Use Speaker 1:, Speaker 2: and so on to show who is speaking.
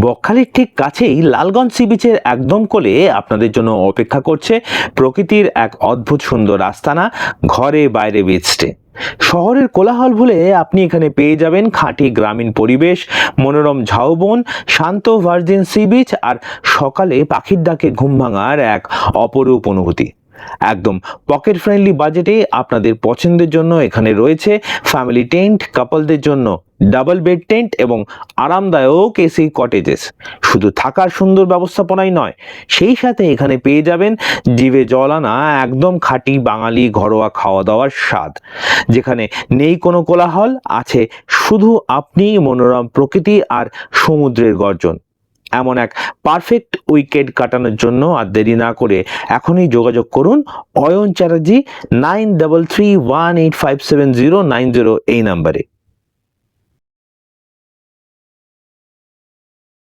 Speaker 1: বকখালির ঠিক কাছেই লালগঞ্জ সি বিচের একদম কোলে আপনাদের জন্য অপেক্ষা করছে প্রকৃতির এক অদ্ভুত সুন্দর আস্তানা, ঘরে বাইরে বিচ স্টে। শহরের কোলাহল ভুলে আপনি এখানে পেয়ে যাবেন খাঁটি গ্রামীণ পরিবেশ, মনোরম ঝাউবন, শান্ত ভার্জিন সি বিচ আর সকালে পাখির ডাকে ঘুম ভাঙার এক অপরূপ অনুভূতি। একদম পকেট ফ্রেন্ডলি বাজেটে আপনাদের পছন্দের জন্য এখানে রয়েছে ফ্যামিলি টেন্ট, কাপলদের জন্য ডাবল বেড টেন্ট এবং আরামদায়ক এসি কটেজেস। শুধু থাকার সুন্দর ব্যবস্থাপনাই নয়, সেই সাথে এখানে পেয়ে যাবেন জিভে জল আনা একদম খাঁটি বাঙালি ঘরোয়া খাওয়া দাওয়ার স্বাদ, যেখানে নেই কোনো কোলাহল, আছে শুধু আপনি, মনোরম প্রকৃতি আর সমুদ্রের গর্জন। এমন এক পারফেক্ট উইকেন্ড কাটানোর জন্য আর দেরি না করে এখনই যোগাযোগ করুন অয়ন চ্যাটার্জি 9331857090 এই নাম্বারে।